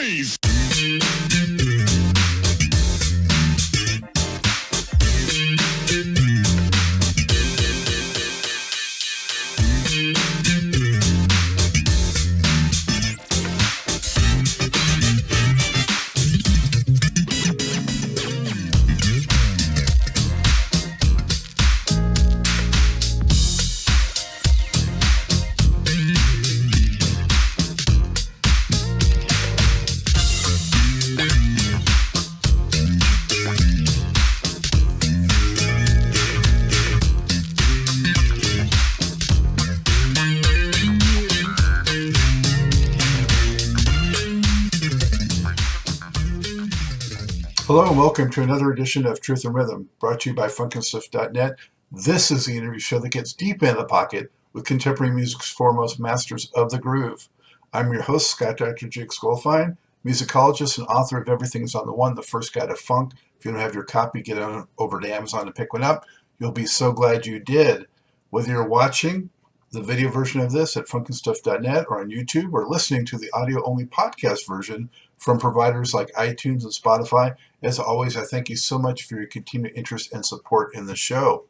Dummies! Hello and welcome to another edition of Truth and Rhythm, brought to you by funkinstuff.net. This is the interview show that gets deep in the pocket with contemporary music's foremost masters of the groove. I'm your host, Scott Dr. Jigs Goldfine, musicologist and author of Everything is on the One, the First Guide to Funk. If you don't have your copy, get on over to Amazon and pick one up. You'll be so glad you did. Whether you're watching the video version of this at funkinstuff.net or on YouTube, or listening to the audio-only podcast version from providers like iTunes and Spotify, as always, I thank you so much for your continued interest and support in the show.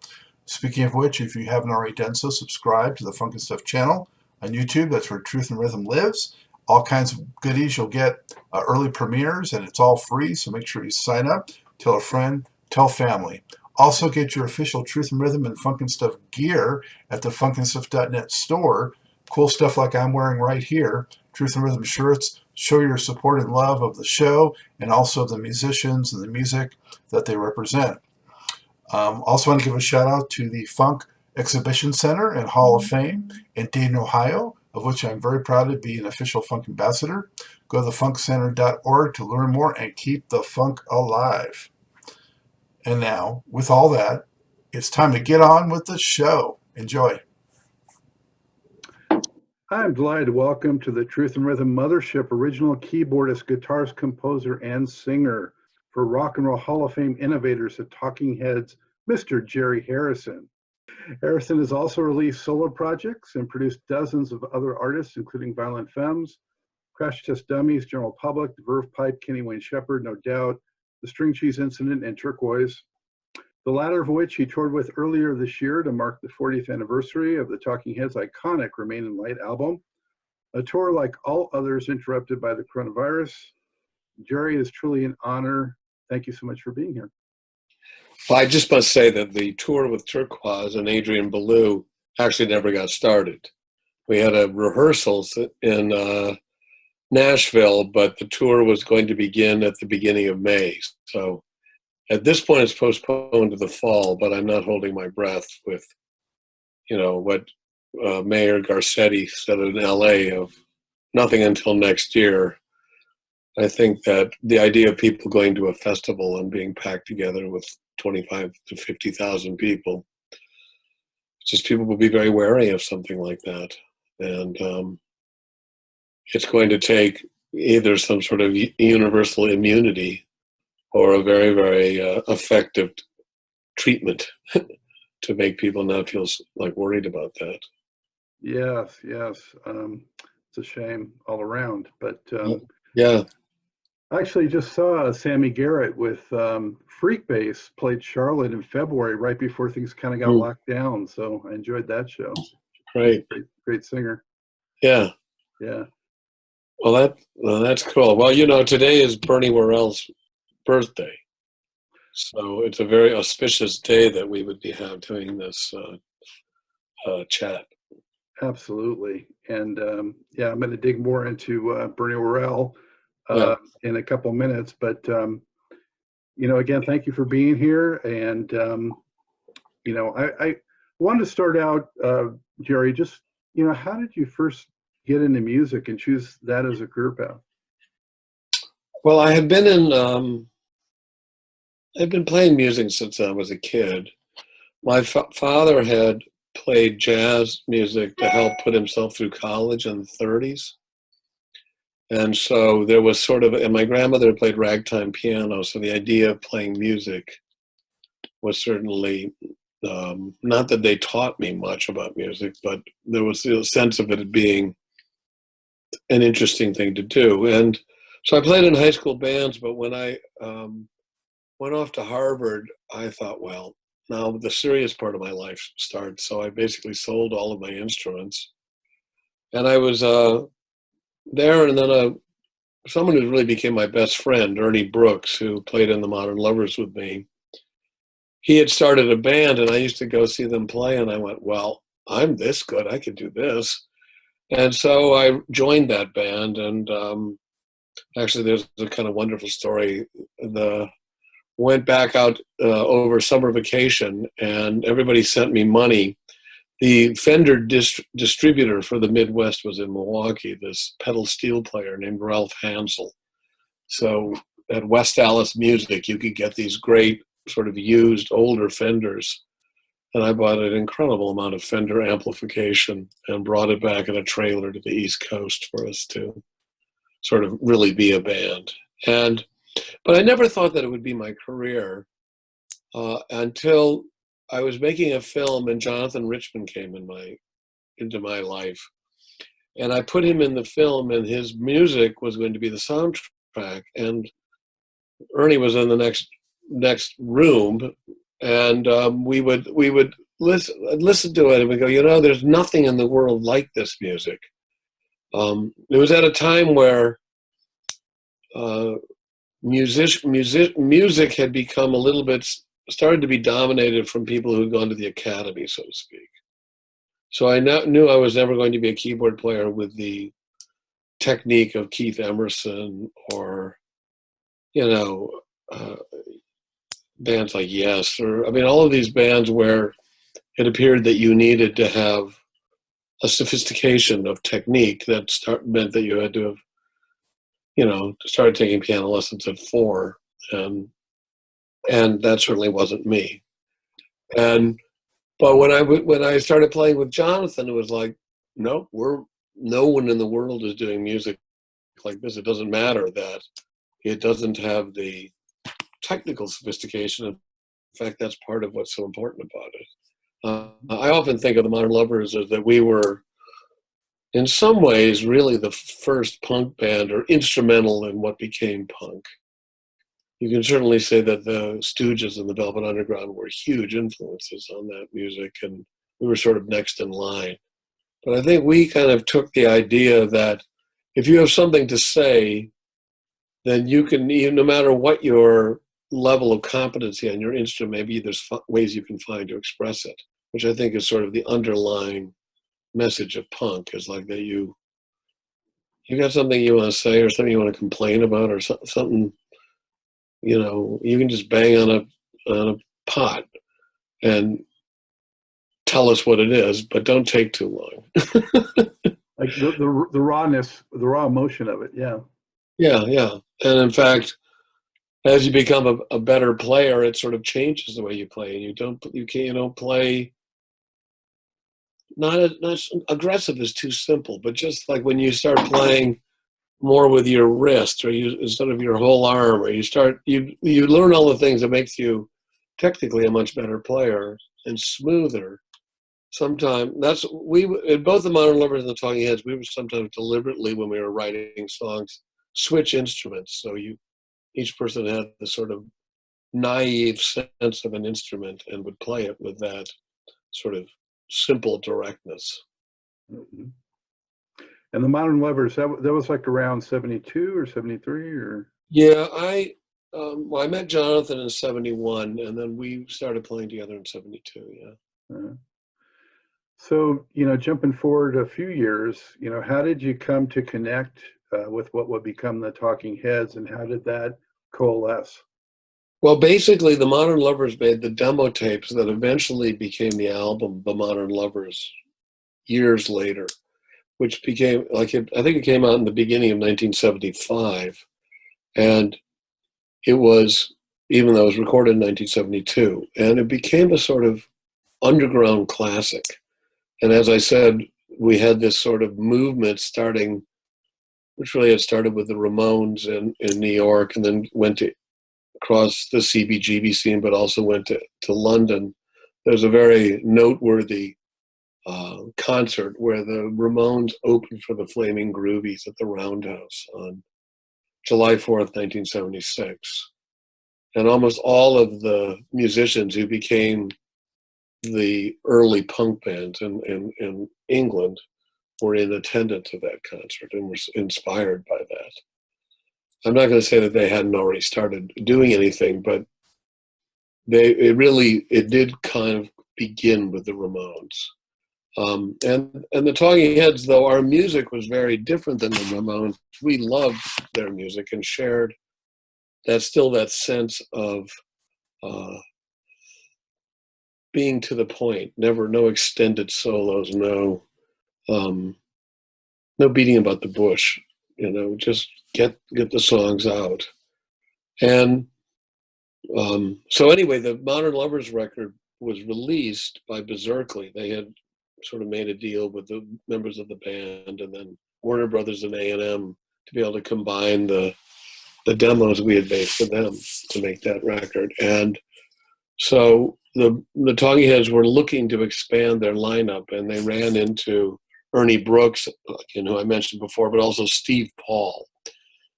Speaking of which, if you haven't already done so, subscribe to the Funkin' Stuff channel on YouTube. That's where Truth and Rhythm lives. All kinds of goodies. You'll get early premieres, and it's all free, so make sure you sign up. Tell a friend, tell family. Also, get your official Truth and Rhythm and Funkin' Stuff gear at the funkinstuff.net store. Cool stuff like I'm wearing right here. Truth and Rhythm shirts. Show your support and love of the show and also the musicians and the music that they represent. Also want to give a shout out to the Funk Exhibition Center and Hall of Fame in Dayton, Ohio, of which I'm very proud to be an official funk ambassador. Go to thefunkcenter.org to learn more and keep the funk alive. And now, with all that, it's time to get on with the show. Enjoy. I'm delighted to welcome to the Truth and Rhythm Mothership original keyboardist, guitarist, composer, and singer for Rock and Roll Hall of Fame innovators at Talking Heads, Mr. Jerry Harrison. Harrison has also released solo projects and produced dozens of other artists, including Violent Femmes, Crash Test Dummies, General Public, the Verve Pipe, Kenny Wayne Shepherd, No Doubt, the String Cheese Incident, and Turkuaz. The latter of which he toured with earlier this year to mark the 40th anniversary of the Talking Heads' iconic Remain in Light album, a tour like all others interrupted by the coronavirus. Jerry, is truly an honor. Thank you so much for being here. Well, I just must say that the tour with Turkuaz and Adrian Belew actually never got started. We had a rehearsals in Nashville, but the tour was going to begin at the beginning of May. So at this point, it's postponed to the fall, but I'm not holding my breath with, what Mayor Garcetti said in LA of nothing until next year. I think that the idea of people going to a festival and being packed together with 25 to 50,000 people, just people will be very wary of something like that. And it's going to take either some sort of universal immunity or a very, very effective treatment to make people not feel like worried about that. Yes. It's a shame all around. But yeah. I actually just saw Sammy Garrett with Freak Bass played Charlotte in February, right before things kind of got locked down. So I enjoyed that show. Great singer. Yeah. Well, that's cool. Well, today is Bernie Worrell's birthday, so it's a very auspicious day that we would be doing this chat. Absolutely. And I'm going to dig more into Bernie Worrell in a couple minutes, but again, thank you for being here. And I wanted to start out, Jerry, just how did you first get into music and choose that as a career path? Well, I had been I've been playing music since I was a kid. My father had played jazz music to help put himself through college in the 30s. And so there was and my grandmother played ragtime piano, so the idea of playing music was certainly, not that they taught me much about music, but there was a sense of it being an interesting thing to do. And So I played in high school bands, but when I went off to Harvard, I thought, well, now the serious part of my life starts. So I basically sold all of my instruments. And I was there, and then someone who really became my best friend, Ernie Brooks, who played in the Modern Lovers with me, he had started a band, and I used to go see them play, and I went, well, I'm this good, I could do this. And so I joined that band, and actually there's a kind of wonderful story. Went back out over summer vacation, and everybody sent me money. The Fender distributor for the Midwest was in Milwaukee, this pedal steel player named Ralph Hansel. So at West Dallas Music, you could get these great sort of used older Fenders. And I bought an incredible amount of Fender amplification and brought it back in a trailer to the East Coast for us to sort of really be a band. But I never thought that it would be my career until I was making a film and Jonathan Richman came into my life. And I put him in the film, and his music was going to be the soundtrack. And Ernie was in the next room, and we would listen to it, and we go, there's nothing in the world like this music. It was at a time where music had become a little bit, started to be dominated from people who had gone to the academy, so to speak. So I knew I was never going to be a keyboard player with the technique of Keith Emerson or, bands like Yes, or all of these bands where it appeared that you needed to have a sophistication of technique that meant that you had to have, started taking piano lessons at 4, and that certainly wasn't me. But when I started playing with Jonathan, it was like, no one in the world is doing music like this. It doesn't matter that it doesn't have the technical sophistication. In fact, that's part of what's so important about it. I often think of the Modern Lovers as that we were, in some ways, really the first punk band, or instrumental in what became punk. You can certainly say that the Stooges and the Velvet Underground were huge influences on that music, and we were sort of next in line. But I think we kind of took the idea that if you have something to say, then you can, no matter what your level of competency on your instrument, maybe there's ways you can find to express it, which I think is sort of the underlying message of punk, is like that you got something you want to say, or something you want to complain about, or something, you can just bang on a pot and tell us what it is, but don't take too long. Like the rawness, the raw emotion of it. Yeah. Yeah. And in fact, as you become a better player, it sort of changes the way you play. And you don't play, not aggressive is too simple, but just like when you start playing more with your wrist, or instead of your whole arm, or you learn all the things that makes you technically a much better player and smoother. Sometimes in both the Modern Lovers and the Talking Heads, we would sometimes deliberately, when we were writing songs, switch instruments. So each person had the sort of naive sense of an instrument and would play it with that sort of simple directness. Mm-hmm. And the Modern Lovers, that was like around 72 or 73, or? Yeah, I met Jonathan in 71, and then we started playing together in 72, yeah. Uh-huh. So, jumping forward a few years, how did you come to connect with what would become the Talking Heads, and how did that coalesce? Well, basically, the Modern Lovers made the demo tapes that eventually became the album, The Modern Lovers, years later, which became, I think it came out in the beginning of 1975. And it was, even though it was recorded in 1972, and it became a sort of underground classic. And as I said, we had this sort of movement starting, which really had started with the Ramones in New York, and then went across the CBGB scene, but also went to London. There's a very noteworthy concert where the Ramones opened for the Flaming Groovies at the Roundhouse on July 4th, 1976. And almost all of the musicians who became the early punk bands in England were in attendance at that concert and were inspired by that. I'm not going to say that they hadn't already started doing anything, but it did kind of begin with the Ramones. And the Talking Heads, though our music was very different than the Ramones, we loved their music and shared that sense of being to the point. No extended solos, no beating about the bush. Just get the songs out. And so anyway, the Modern Lovers record was released by Berserkly. They had sort of made a deal with the members of the band, and then Warner Brothers and A&M to be able to combine the demos we had made for them to make that record. And so the Talking Heads were looking to expand their lineup, and they ran into Ernie Brooks, who I mentioned before, but also Steve Paul.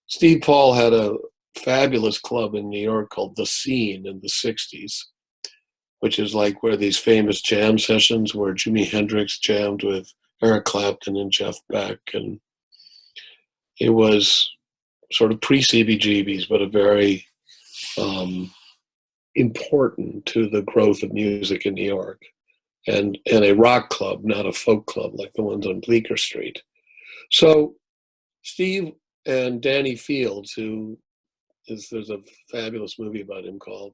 Steve Paul had a fabulous club in New York called The Scene in the 60s, which is like where these famous jam sessions where Jimi Hendrix jammed with Eric Clapton and Jeff Beck. And it was sort of pre-CBGBs, but a very important to the growth of music in New York. And a rock club, not a folk club like the ones on Bleecker Street. So Steve and Danny Fields, there's a fabulous movie about him called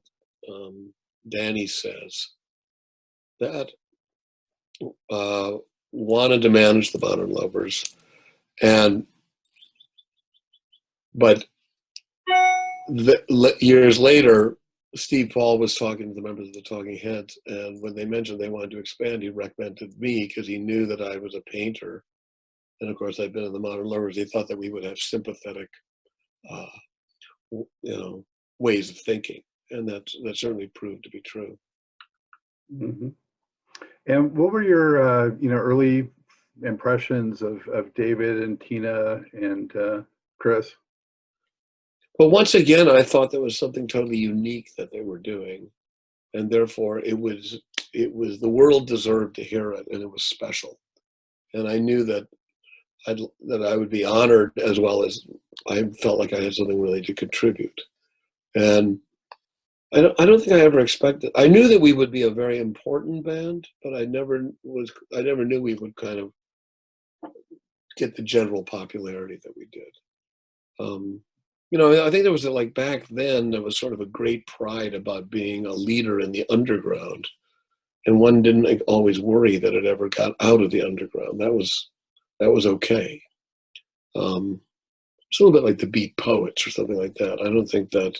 Danny Says, that wanted to manage the Modern Lovers. But years later, Steve Paul was talking to the members of the Talking Heads, and when they mentioned they wanted to expand, he recommended me because he knew that I was a painter. And of course, I'd been in the Modern Lovers. He thought that we would have sympathetic, ways of thinking. And that certainly proved to be true. Mm-hmm. And what were your, early impressions of David and Tina and Chris? Well, once again, I thought there was something totally unique that they were doing, and therefore it was the world deserved to hear it, and it was special. And I knew that I would be honored, as well as I felt like I had something really to contribute. And I don't think I ever expected. I knew that we would be a very important band, but I never knew we would kind of get the general popularity that we did. I think there was back then there was sort of a great pride about being a leader in the underground, and one didn't always worry that it ever got out of the underground. That was okay. It's a little bit like the Beat Poets or something like that. I don't think that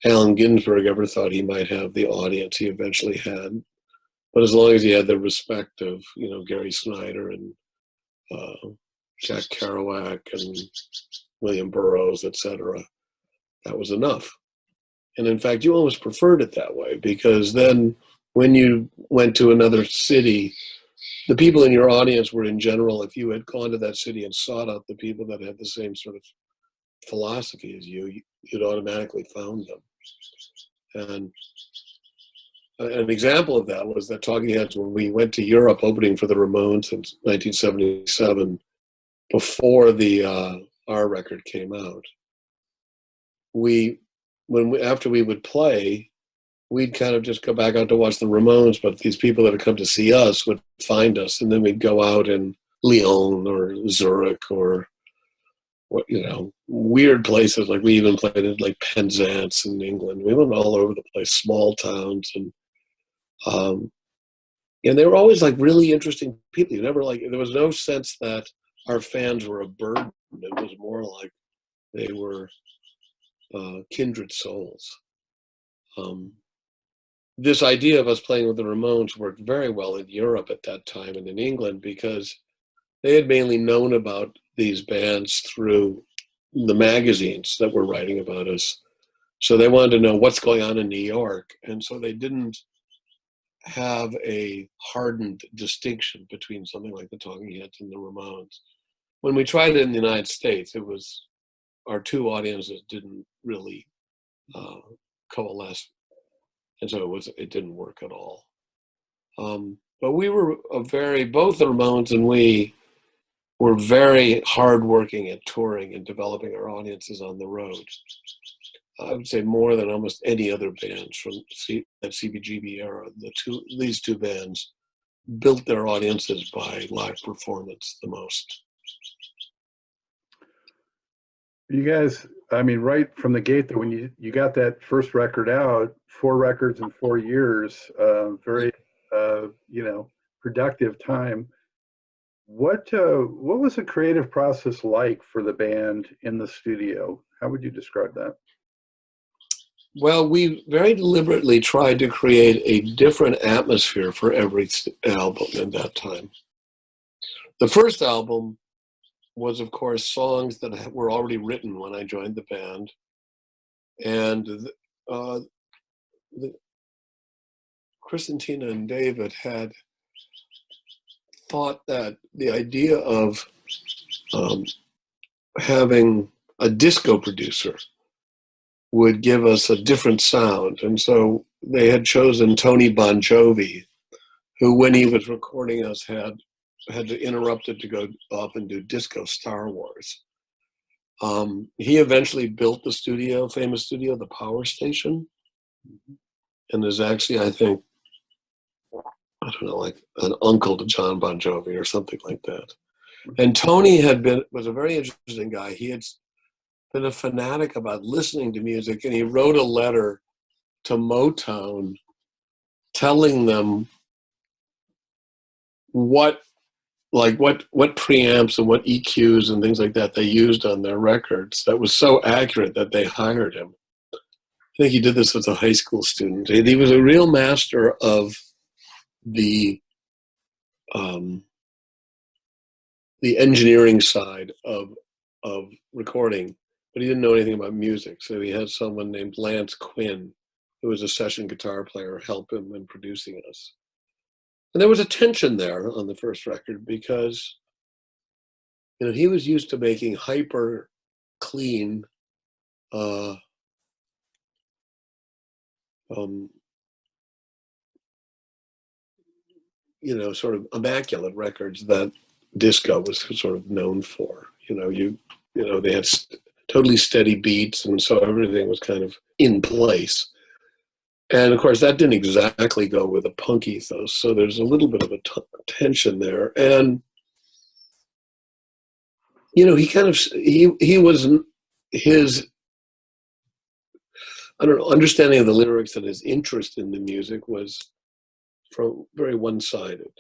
Allen Ginsberg ever thought he might have the audience he eventually had, but as long as he had the respect of Gary Snyder and Jack Kerouac and William Burroughs, etc., that was enough. And in fact, you almost preferred it that way, because then when you went to another city, the people in your audience were, in general, if you had gone to that city and sought out the people that had the same sort of philosophy as you'd automatically found them. And an example of that was that Talking Heads, when we went to Europe opening for the Ramones in 1977, before our record came out, after we would play, we'd kind of just go back out to watch the Ramones, but these people that had come to see us would find us, and then we'd go out in Lyon or Zurich or weird places. Like we even played in Penzance in England. We went all over the place, small towns, and they were always really interesting people. You never there was no sense that our fans were a burden. It was more like they were kindred souls. This idea of us playing with the Ramones worked very well in Europe at that time and in England, because they had mainly known about these bands through the magazines that were writing about us. So they wanted to know what's going on in New York. And so they didn't have a hardened distinction between something like the Talking Heads and the Ramones. When we tried it in the United States, it was our two audiences didn't really coalesce, and so it didn't work at all. But we were both the Ramones and we were very hardworking at touring and developing our audiences on the road. I would say more than almost any other bands from that CBGB era. These two bands built their audiences by live performance the most. You guys, I mean, right from the gate, that when you got that first record out, 4 records in 4 years, very productive time. What was the creative process like for the band in the studio? How would you describe that? Well, we very deliberately tried to create a different atmosphere for every album in that time. The first album was, of course, songs that were already written when I joined the band. And Chris and Tina and David had thought that the idea of having a disco producer would give us a different sound. And so they had chosen Tony Bon Jovi, who, when he was recording us, had to interrupt it to go off and do Disco Star Wars. He eventually built the studio, famous studio, the Power Station. And is actually, I think, I don't know, like an uncle to John Bon Jovi or something like that. And Tony was a very interesting guy. He had been a fanatic about listening to music, and he wrote a letter to Motown telling them what preamps and what EQs and things like that they used on their records. That was so accurate that they hired him. I think he did this as a high school student. He was a real master of the engineering side of recording, but he didn't know anything about music. So he had someone named Lance Quinn, who was a session guitar player, help him in producing us. And there was a tension there on the first record because, he was used to making hyper clean, sort of immaculate records that disco was sort of known for. They had totally steady beats, and so everything was kind of in place. And of course, that didn't exactly go with a punk ethos. So there's a little bit of a tension there. And he was his, I don't know, understanding of the lyrics and his interest in the music was from very one-sided.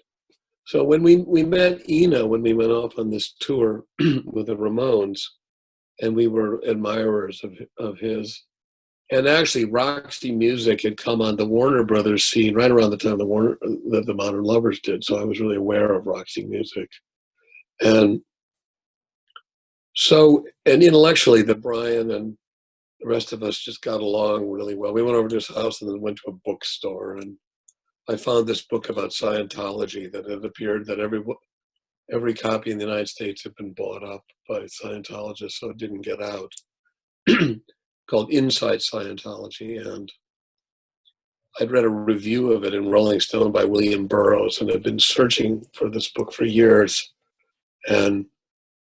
So when we met Ina, when we went off on this tour with the Ramones, and we were admirers of his, and actually Roxy Music had come on the Warner Brothers scene right around the time that the Modern Lovers did. So I was really aware of Roxy Music. And so, and intellectually, that Brian and the rest of us just got along really well. We went over to his house and then went to a bookstore, and I found this book about Scientology that had appeared, that every copy in the United States had been bought up by Scientologists, so it didn't get out, called Inside Scientology. And I'd read a review of it in Rolling Stone by William Burroughs, and had been searching for this book for years. And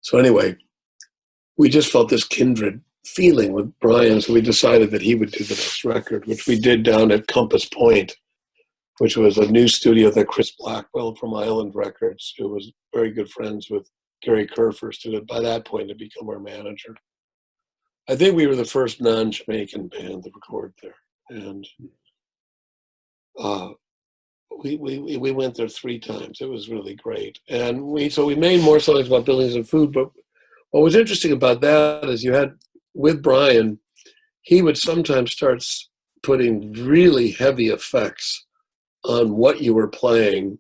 so anyway, we just felt this kindred feeling with Brian, so we decided that he would do the next record, which we did down at Compass Point, which was a new studio that Chris Blackwell from Island Records, who was very good friends with Gary Kurfürst, who had by that point had become our manager. I think we were the first non-Jamaican band to record there. And we went there 3 times. It was really great. And we made more songs about buildings and food, but what was interesting about that is you had, with Brian, he would sometimes start putting really heavy effects on what you were playing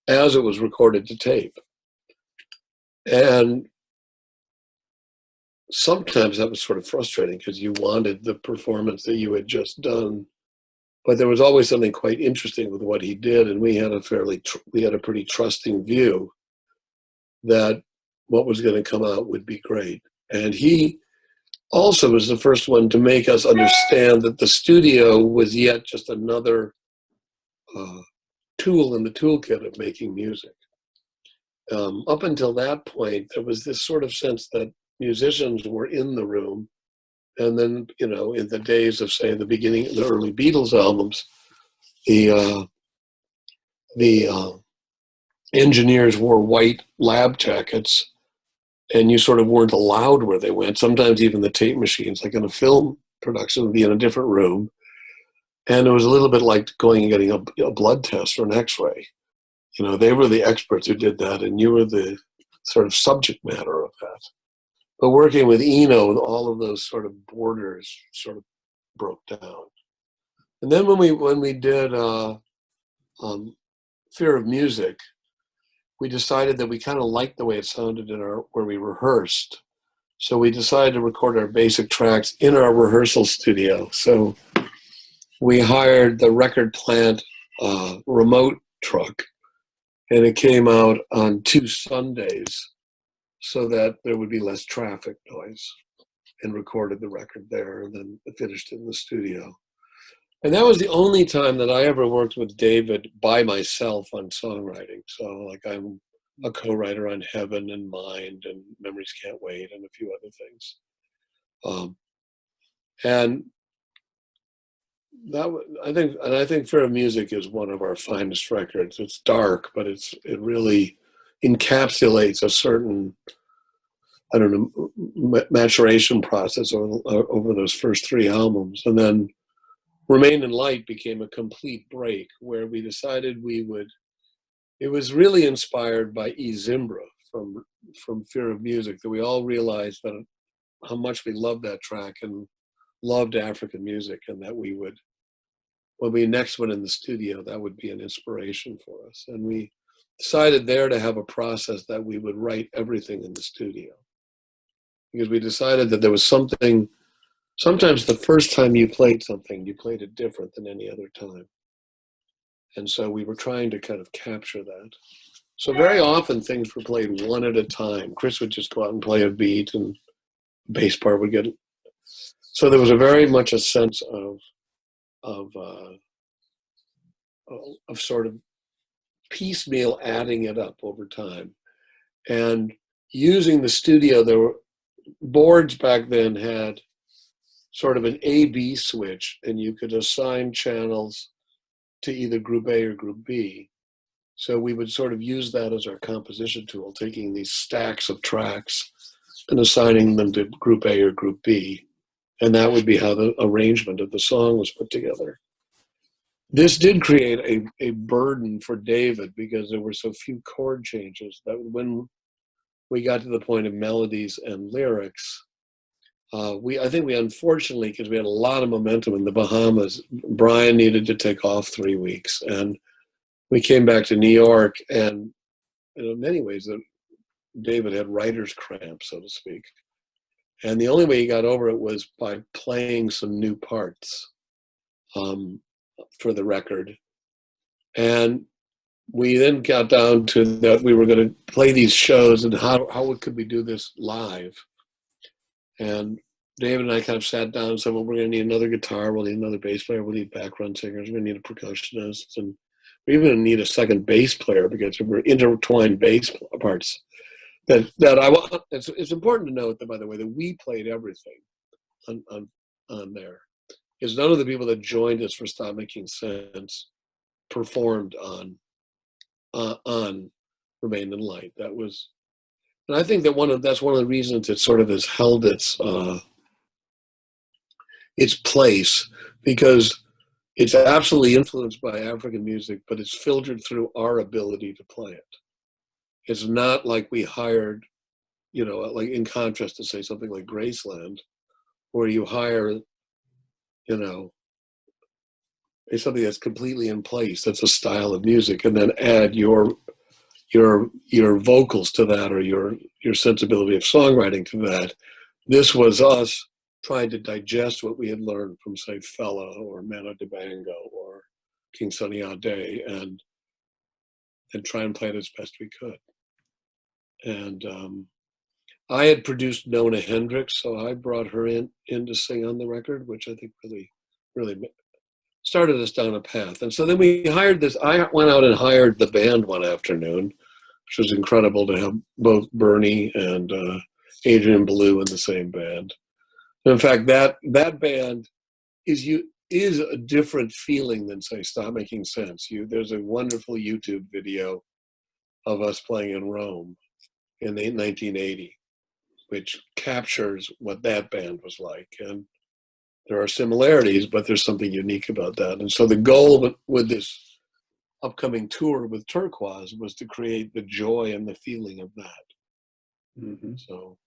as it was recorded to tape. And sometimes that was sort of frustrating because you wanted the performance that you had just done, but there was always something quite interesting with what he did, and we had a pretty trusting view that what was going to come out would be great. And he also was the first one to make us understand that the studio was yet just another tool in the toolkit of making music. Up until that point, there was this sort of sense that musicians were in the room. And then, in the days of, say, the beginning, the early Beatles albums, the engineers wore white lab jackets, and you sort of weren't allowed where they went. Sometimes even the tape machines, like in a film production, would be in a different room. And it was a little bit like going and getting a blood test or an x-ray. They were the experts who did that, and you were the sort of subject matter of that. But working with Eno, all of those sort of borders sort of broke down. And then when we did Fear of Music, we decided that we kind of liked the way it sounded where we rehearsed. So we decided to record our basic tracks in our rehearsal studio. So we hired the record plant remote truck, and it came out on 2 Sundays so that there would be less traffic noise, and recorded the record there, and then finished it in the studio. And that was the only time that I ever worked with David by myself on songwriting. So like I'm a co-writer on Heaven and Mind and Memories Can't Wait and a few other things. And I think Fear of Music is one of our finest records. It's dark, but it really encapsulates a certain, maturation process over those first 3 albums. And then Remain in Light became a complete break, where we decided it was really inspired by E. Zimbra from Fear of Music, that we all realized that how much we loved that track and loved African music, and that when we next went in the studio, that would be an inspiration for us. And we decided there to have a process that we would write everything in the studio, because we decided that there was something. Sometimes the first time you played something, you played it different than any other time. And so we were trying to kind of capture that. So very often things were played one at a time. Chris would just go out and play a beat, and the bass part would get. So there was very much a sense of sort of piecemeal adding it up over time. And using the studio, there were boards back then had sort of an A-B switch, and you could assign channels to either group A or group B. So we would sort of use that as our composition tool, taking these stacks of tracks and assigning them to group A or group B. And that would be how the arrangement of the song was put together. This did create a burden for David, because there were so few chord changes that when we got to the point of melodies and lyrics, I think we unfortunately, because we had a lot of momentum in the Bahamas, Brian needed to take off 3 weeks, and we came back to New York, and in many ways, David had writer's cramp, so to speak. And the only way he got over it was by playing some new parts for the record. And we then got down to that we were going to play these shows, and how could we do this live? And David and I kind of sat down and said, well, we're going to need another guitar, we'll need another bass player, we'll need background singers, we're going to need a percussionist, and we even need a second bass player, because we're intertwined bass parts. It's important to note that, by the way, that we played everything on there. Because none of the people that joined us for Stop Making Sense performed on Remain in Light. And I think that that's one of the reasons it sort of has held its place, because it's absolutely influenced by African music, but it's filtered through our ability to play it. It's not like we hired, like in contrast to, say, something like Graceland, where you hire, something that's completely in place, that's a style of music, and then add your vocals to that, or your sensibility of songwriting to that. This was us trying to digest what we had learned from, say, Fela or Mano Dibango or King Sunny Ade, and try and play it as best we could. And I had produced Nona Hendrix, so I brought her in to sing on the record, which I think really started us down a path. And so then we hired this. I went out and hired the band one afternoon, which was incredible to have both Bernie and Adrian Belew in the same band. In fact, that band is a different feeling than, say, Stop Making Sense. There's a wonderful YouTube video of us playing in Rome in 1980, which captures what that band was like. And there are similarities, but there's something unique about that. And so the goal with this upcoming tour with Turkuaz was to create the joy and the feeling of that. Mm-hmm. So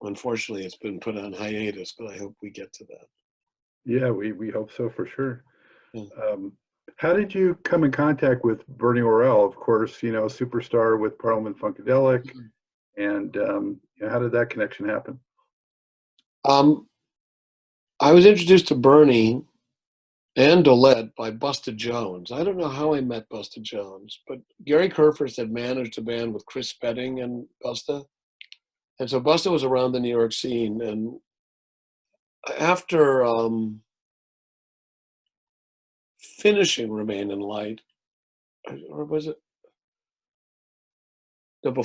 unfortunately, it's been put on hiatus, but I hope we get to that. Yeah, we hope so for sure. Yeah. How did you come in contact with Bernie Worrell? Of course, superstar with Parliament Funkadelic. And how did that connection happen? I was introduced to Bernie and Dolette by Busta Jones. I don't know how I met Busta Jones, but Gary Kurfürst had managed a band with Chris Spedding and Busta. And so Busta was around the New York scene. And after finishing Remain in Light, or was it? No,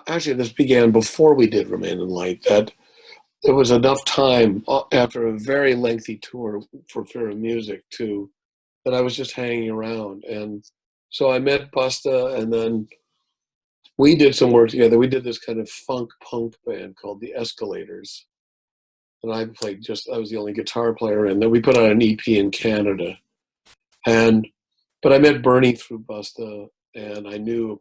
actually, this began before we did Remain in Light, that there was enough time after a very lengthy tour for Fear of Music that I was just hanging around. And so I met Busta, and then we did some work together. We did this kind of funk punk band called the Escalators. And I was the only guitar player in. Then we put out an EP in Canada. But I met Bernie through Busta, and I knew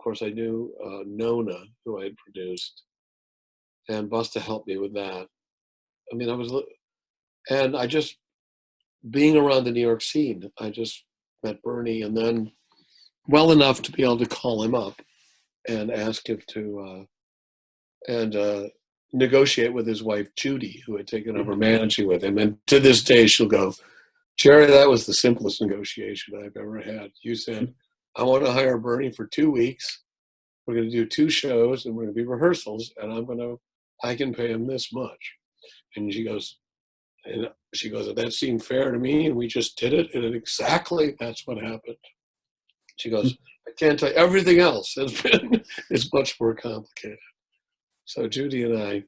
Nona, who I had produced. And Busta helped me with that. I mean, I just, being around the New York scene, I just met Bernie, and then well enough to be able to call him up and ask him to, negotiate with his wife, Judy, who had taken over managing with him. And to this day, she'll go, Jerry, that was the simplest negotiation I've ever had. You said, I want to hire Bernie for 2 weeks. We're going to do 2 shows, and we're going to be rehearsals, and I can pay him this much. And she goes, that seemed fair to me, and we just did it, and exactly that's what happened. She goes, I can't tell you, everything else is much more complicated. So Judy and I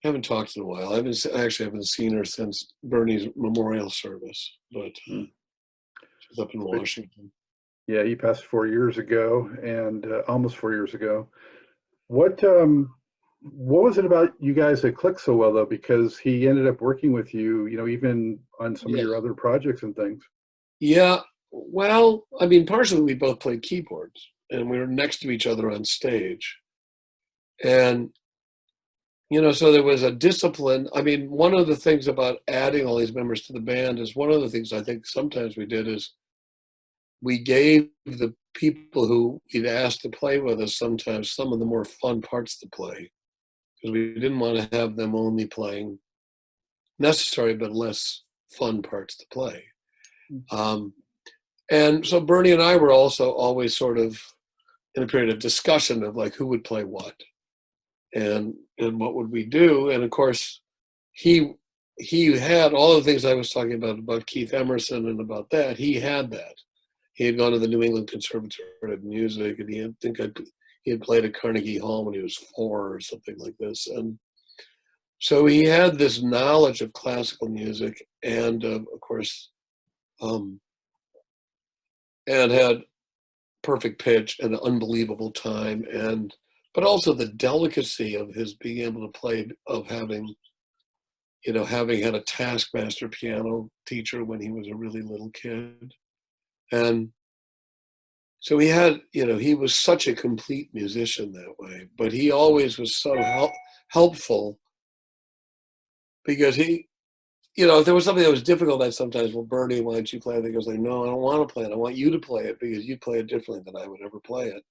haven't talked in a while. I haven't seen her since Bernie's memorial service, but she's up in Washington. Yeah, he passed 4 years ago, and almost 4 years ago. What was it about you guys that clicked so well, though? Because he ended up working with you, even on some of your other projects and things. Yeah, well, I mean, partially we both played keyboards, and we were next to each other on stage. And, so there was a discipline. I mean, one of the things about adding all these members to the band is one of the things I think sometimes we did is we gave the people who we'd asked to play with us sometimes some of the more fun parts to play, because we didn't want to have them only playing necessary but less fun parts to play. And so Bernie and I were also always sort of in a period of discussion of like who would play what and what would we do. And of course, he had all the things I was talking about Keith Emerson and about that. He had that. He had gone to the New England Conservatory of Music, and he had played at Carnegie Hall when he was 4 or something like this. And so he had this knowledge of classical music and of course, and had perfect pitch and unbelievable time, but also the delicacy of his being able to play, of having had a Taskmaster piano teacher when he was a really little kid. And so he had, he was such a complete musician that way, but he always was so helpful because if there was something that was difficult, I'd sometimes, well, Bernie, why don't you play it? He goes like, no, I don't want to play it. I want you to play it because you play it differently than I would ever play it.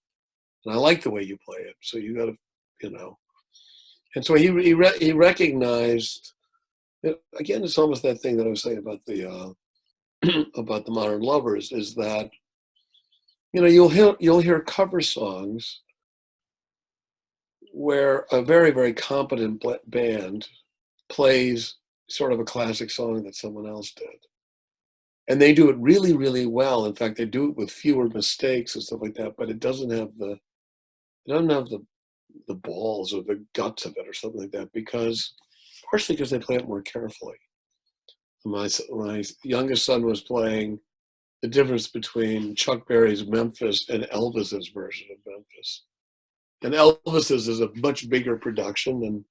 And I like the way you play it. So you got to, And so he recognized, again, it's almost that thing that I was saying about the about the Modern Lovers, is that you'll hear cover songs where a very, very competent band plays sort of a classic song that someone else did. And they do it really, really well. In fact, they do it with fewer mistakes and stuff like that, but it doesn't have the balls or the guts of it or something like that, partially because they play it more carefully. My youngest son was playing the difference between Chuck Berry's Memphis and Elvis's version of Memphis. And Elvis's is a much bigger production,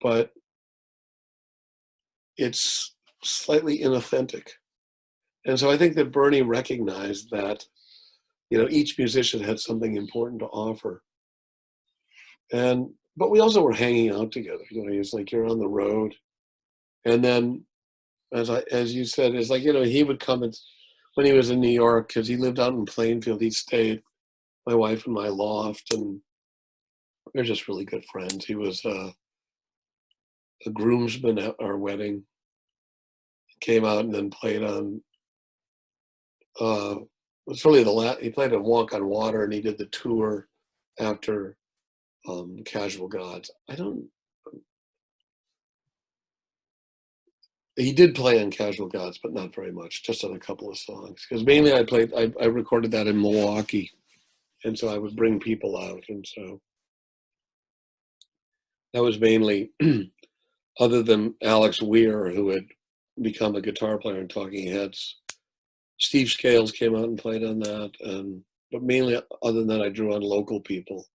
but it's slightly inauthentic. And so I think that Bernie recognized that, each musician had something important to offer. But we also were hanging out together. It's like you're on the road. And then, as you said, it's like, he would come when he was in New York, because he lived out in Plainfield, he'd stay at my wife and my loft, and we're just really good friends. He was a groomsman at our wedding. He came out and then played on, it's really he played on Walk on Water, and he did the tour after Casual Gods. He did play on Casual Gods, but not very much, just on a couple of songs. Because mainly I recorded that in Milwaukee. And so I would bring people out. And so that was mainly, other than Alex Weir, who had become a guitar player in Talking Heads. Steve Scales came out and played on that. But mainly, other than that, I drew on local people.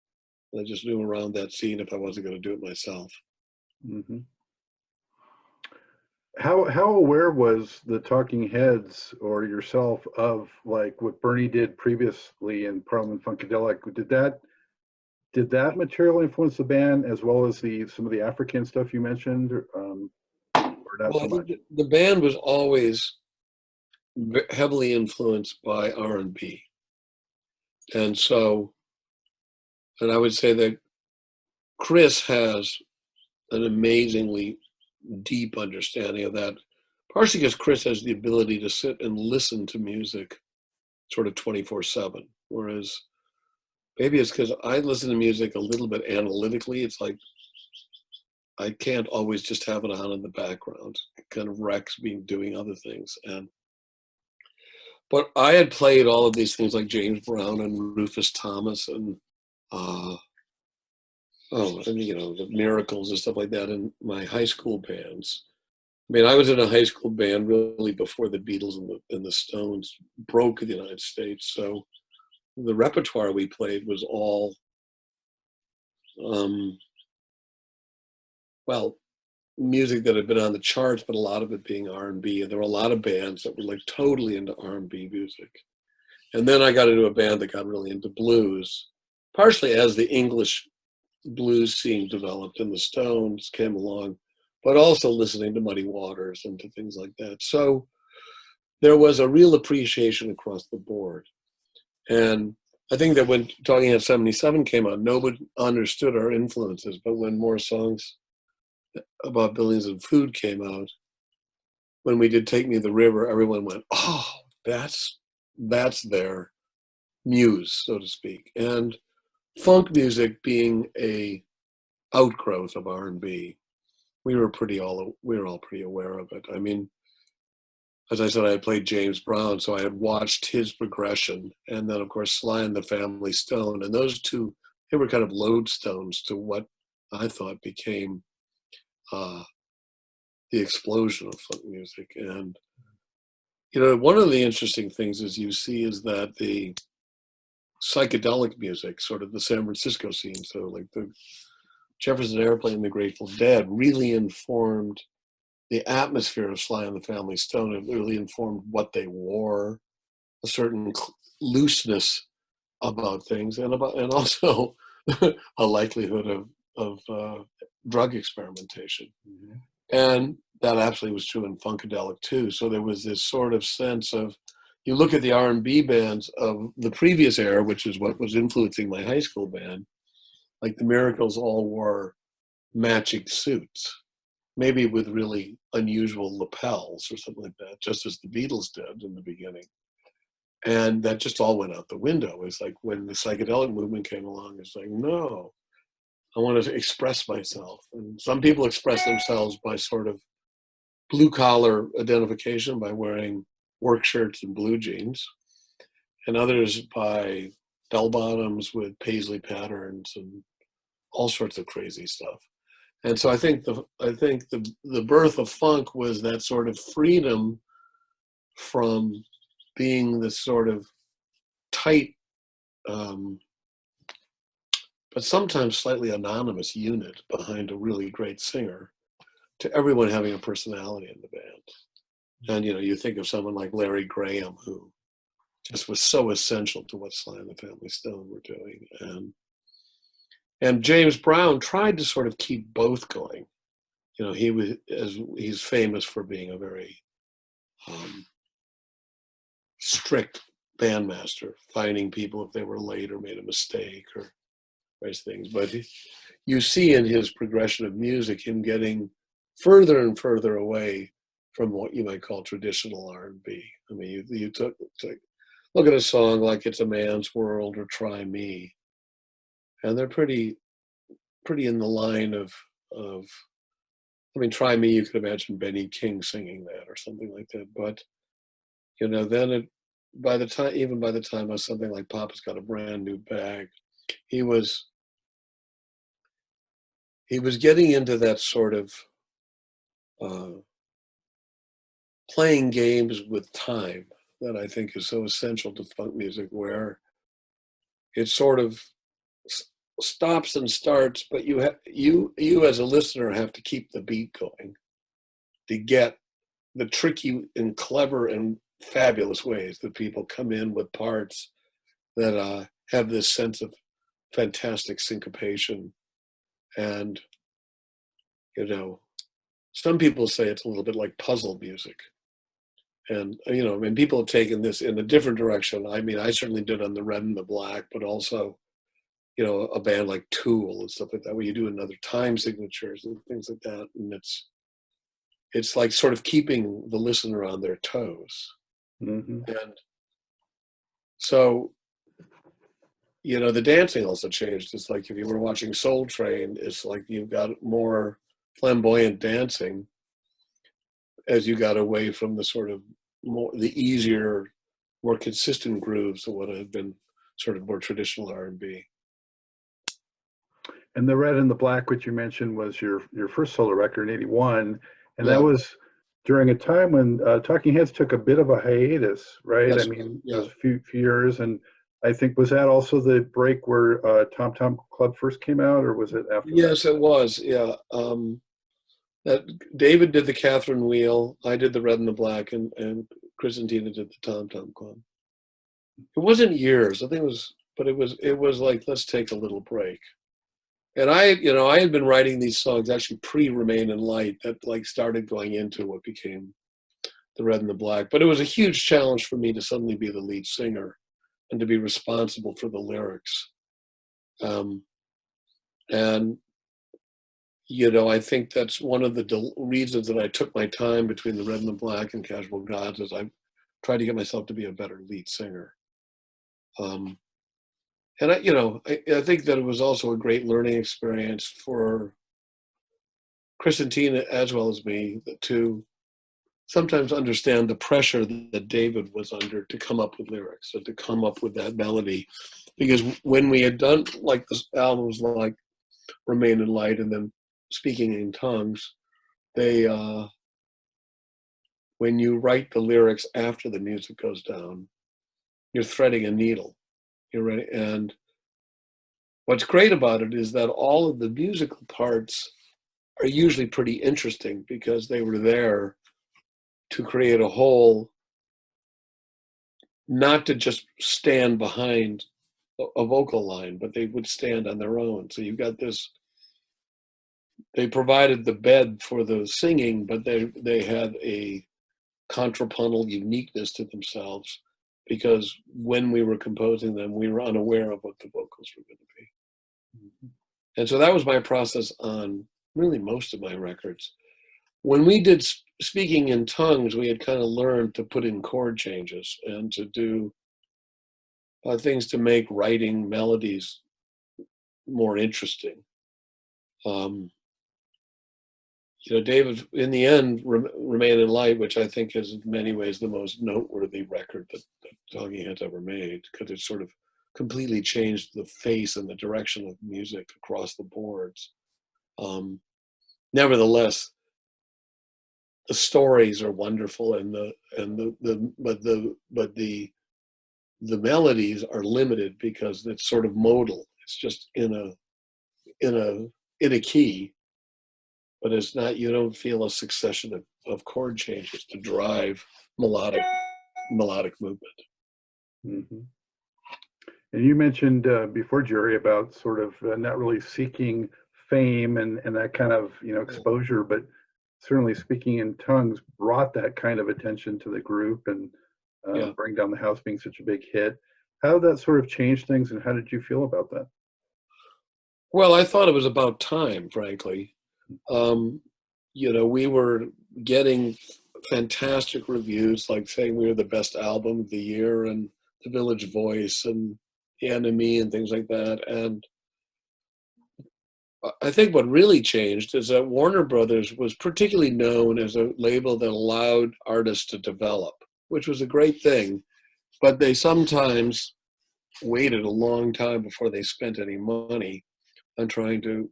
I just knew around that scene if I wasn't going to do it myself. Mm-hmm. How aware was the Talking Heads or yourself of like what Bernie did previously in Parliament Funkadelic? Did that material influence the band as well as some of the African stuff you mentioned, or not so much? The band was always heavily influenced by R&B, and I would say that Chris has an amazingly deep understanding of that, partially because Chris has the ability to sit and listen to music sort of 24/7, whereas maybe it's because I listen to music a little bit analytically. It's like I can't always just have it on in the background. It kind of wrecks me doing other things. But I had played all of these things like James Brown and Rufus Thomas and the Miracles and stuff like that in my high school bands. I mean, I was in a high school band really before the Beatles and the Stones broke in the United States. So the repertoire we played was all, music that had been on the charts, but a lot of it being R&B. And there were a lot of bands that were like totally into R&B music. And then I got into a band that got really into blues, partially as the English blues scene developed and the Stones came along, but also listening to Muddy Waters and to things like that. So there was a real appreciation across the board. And I think that when Talking Heads 77 came out, nobody understood our influences, but when more songs about Billions and Food came out, when we did Take Me to the River, everyone went, oh, that's their muse, so to speak. And funk music being a outgrowth of R&B, we were all pretty aware of it. I mean, as I said, I had played James Brown, so I had watched his progression, and then of course Sly and the Family Stone, and those two, they were kind of lodestones to what I thought became the explosion of funk music. And one of the interesting things is that the psychedelic music, sort of the San Francisco scene, so like the Jefferson Airplane and the Grateful Dead, really informed the atmosphere of Sly and the Family Stone. It really informed what they wore, a certain looseness about things, and also a likelihood of drug experimentation. Mm-hmm. And that absolutely was true in Funkadelic too. So there was this sort of sense of, you look at the R&B bands of the previous era, which is what was influencing my high school band, like the Miracles all wore matching suits, maybe with really unusual lapels or something like that, just as the Beatles did in the beginning. And that just all went out the window. It's like when the psychedelic movement came along, it's like, no, I wanted to express myself. And some people express themselves by sort of blue collar identification by wearing work shirts and blue jeans, and others by bell bottoms with paisley patterns and all sorts of crazy stuff. And so I think the birth of funk was that sort of freedom from being this sort of tight, but sometimes slightly anonymous unit behind a really great singer, to everyone having a personality in the band. And you think of someone like Larry Graham, who just was so essential to what Sly and the Family Stone were doing, and James Brown tried to sort of keep both going. He's famous for being a very strict bandmaster, finding people if they were late or made a mistake or various things. But you see in his progression of music him getting further and further away from what you might call traditional R&B. I mean, you look at a song like "It's a Man's World" or "Try Me," and they're pretty in the line of. I mean, "Try Me," you could imagine Benny King singing that or something like that. But then by the time of something like "Papa's Got a Brand New Bag," he was getting into that sort of playing games with time that I think is so essential to funk music, where it sort of stops and starts, but you as a listener have to keep the beat going to get the tricky and clever and fabulous ways that people come in with parts that have this sense of fantastic syncopation. And some people say it's a little bit like puzzle music. And people have taken this in a different direction. I mean, I certainly did on the Red and the Black, but also a band like Tool and stuff like that, where you do another time signatures and things like that. And it's like sort of keeping the listener on their toes. Mm-hmm. And so, the dancing also changed. It's like if you were watching Soul Train, it's like you've got more flamboyant dancing as you got away from the sort of the easier, more consistent grooves that would have been sort of more traditional R&B. And the Red and the Black, which you mentioned, was your first solo record in '81, and Yeah. that was during a time when Talking Heads took a bit of a hiatus, right? That's I mean, yeah. it was a few years, and I think, was that also the break where Tom Tom Club first came out, or was it after? Yes, that? it was. Yeah. That David did the Catherine Wheel, I did the Red and the Black, and Chris and Tina did the Tom Tom Club. It wasn't years, I think it was like, let's take a little break. And I had been writing these songs actually pre-Remain in Light that like started going into what became the Red and the Black. But it was a huge challenge for me to suddenly be the lead singer and to be responsible for the lyrics. And I think that's one of the reasons that I took my time between the Red and the Black and Casual Gods, is I tried to get myself to be a better lead singer. And I think that it was also a great learning experience for Chris and Tina, as well as me, to sometimes understand the pressure that David was under to come up with lyrics and to come up with that melody. Because when we had done like this albums like Remain in Light and then Speaking in Tongues, they when you write the lyrics after the music goes down, you're threading a needle. You're ready. And what's great about it is that all of the musical parts are usually pretty interesting because they were there to create a whole, not to just stand behind a vocal line, but they would stand on their own. So you've got this, they provided the bed for the singing, but they had a contrapuntal uniqueness to themselves, because when we were composing them, we were unaware of what the vocals were going to be. Mm-hmm. And so that was my process on really most of my records. When we did Speaking in Tongues, we had kind of learned to put in chord changes and to do things to make writing melodies more interesting. David, in the end, Remain in Light, which I think is in many ways the most noteworthy record that Talking Heads ever made, because it sort of completely changed the face and the direction of music across the boards. Nevertheless, the stories are wonderful, but the melodies are limited because it's sort of modal. It's just in a key, but it's not. You don't feel a succession of chord changes to drive melodic movement. Mm-hmm. And you mentioned before, Jerry, about sort of not really seeking fame and that kind of exposure, but certainly Speaking in Tongues brought that kind of attention to the group, and Bring Down the House being such a big hit. How did that sort of change things, and how did you feel about that? Well, I thought it was about time, frankly. We were getting fantastic reviews, like saying we were the best album of the year, and The Village Voice and The Enemy and things like that. And I think what really changed is that Warner Brothers was particularly known as a label that allowed artists to develop, which was a great thing, but they sometimes waited a long time before they spent any money on trying to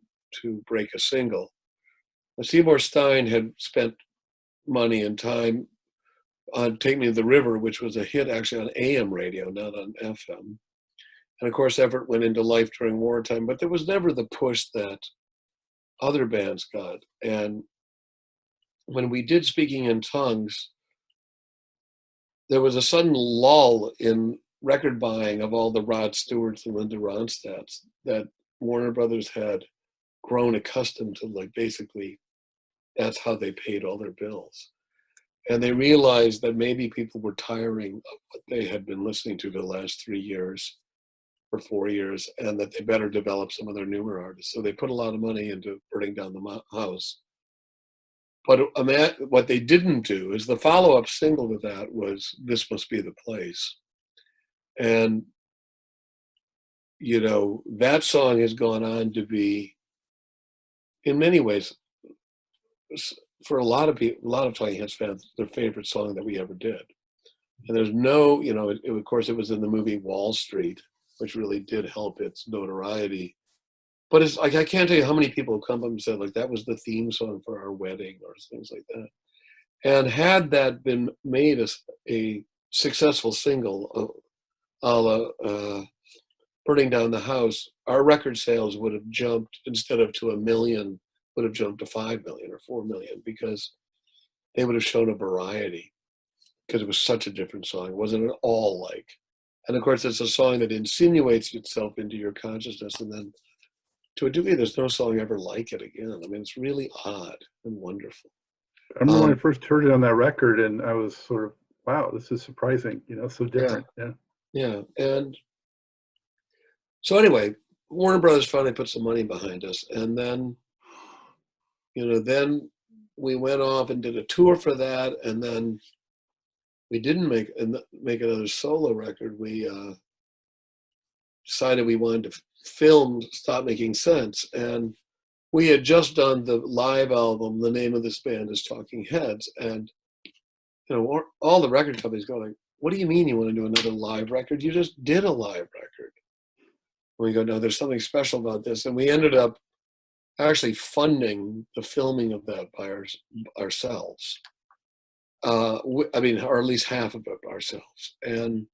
break a single. Seymour Stein had spent money and time on Take Me to the River, which was a hit actually on AM radio, not on FM. And of course, effort went into Life During Wartime, but there was never the push that other bands got. And when we did Speaking in Tongues, there was a sudden lull in record buying of all the Rod Stewarts and Linda Ronstadts that Warner Brothers had grown accustomed to. Like, basically, that's how they paid all their bills. And they realized that maybe people were tiring of what they had been listening to for the last 3 years or 4 years, and that they better develop some of their newer artists. So they put a lot of money into Burning Down the House. But what they didn't do is the follow-up single to that was This Must Be the Place. And, that song has gone on to be, in many ways, for a lot of people, a lot of Talking Heads fans, their favorite song that we ever did. And there's no, of course, it was in the movie Wall Street, which really did help its notoriety. But it's like, I can't tell you how many people have come up and said, like, that was the theme song for our wedding or things like that. And had that been made as a successful single, a la Burning Down the House, our record sales would have jumped, instead of to 1 million, would have jumped to 5 million or 4 million, because they would have shown a variety, because it was such a different song. It wasn't at all like. And of course, it's a song that insinuates itself into your consciousness, and then to a degree, there's no song ever like it again. I mean, it's really odd and wonderful. I remember when I first heard it on that record, and I was sort of, wow, this is surprising, so different. Yeah. And so anyway, Warner Brothers finally put some money behind us. And then, then we went off and did a tour for that. And then we didn't make another solo record. We decided we wanted to film Stop Making Sense. And we had just done the live album. The name of this band is Talking Heads. And, all the record companies go like, what do you mean you want to do another live record? You just did a live record. And we go, no, there's something special about this. And we ended up actually funding the filming of that by ourselves. Or at least half of it ourselves. And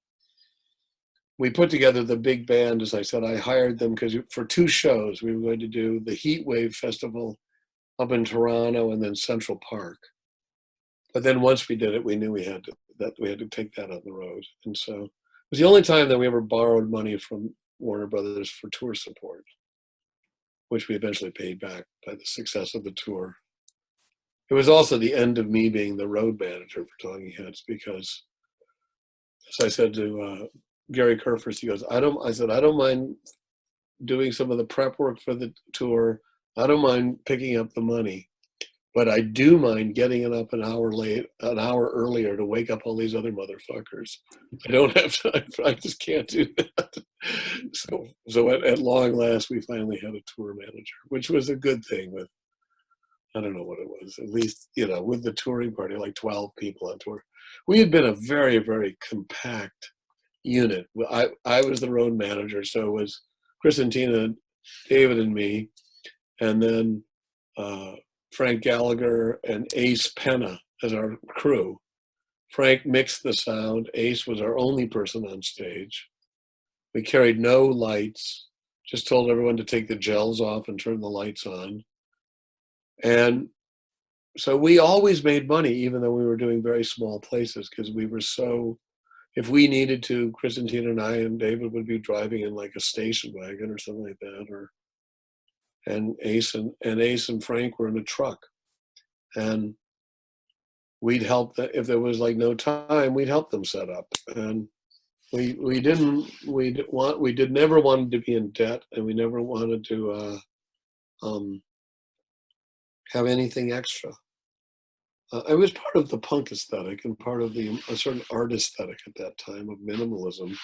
we put together the big band. As I said, I hired them because for 2 shows, we were going to do the Heat Wave Festival up in Toronto and then Central Park. But then once we did it, we knew we had to take that on the road. And so it was the only time that we ever borrowed money from Warner Brothers for tour support, which we eventually paid back by the success of the tour. It was also the end of me being the road manager for Talking Heads, because, as I said to Gary Kerfers, he goes, I don't mind doing some of the prep work for the tour. I don't mind picking up the money. But I do mind getting it up an hour earlier to wake up all these other motherfuckers. I don't have time. I just can't do that. So at long last, we finally had a tour manager, which was a good thing. With I don't know what it was. At least with the touring party, like 12 people on tour. We had been a very, very compact unit. I was the road manager, so it was Chris and Tina, David and me, and then Frank Gallagher and Ace Penna as our crew. Frank mixed the sound. Ace was our only person on stage. We carried no lights, just told everyone to take the gels off and turn the lights on. And so we always made money, even though we were doing very small places, because we were so, if we needed to, Chris and Tina and I and David would be driving in like a station wagon or something like that, and Ace and Frank were in a truck, and we'd help them if there was like no time. We'd help them set up, and we never wanted to be in debt, and we never wanted to have anything extra. I was part of the punk aesthetic and part of a certain art aesthetic at that time of minimalism.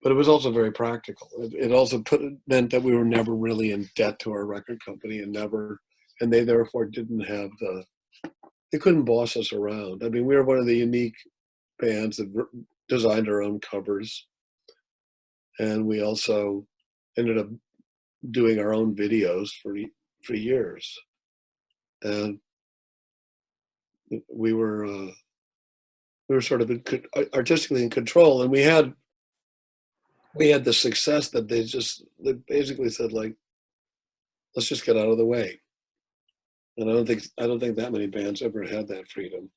But it was also very practical. It also meant that we were never really in debt to our record company, and they therefore didn't have they couldn't boss us around. I mean, we were one of the unique bands that designed our own covers, and we also ended up doing our own videos for years, and we were sort of artistically in control, and we had the success that they basically said, like, let's just get out of the way. And I don't think that many bands ever had that freedom.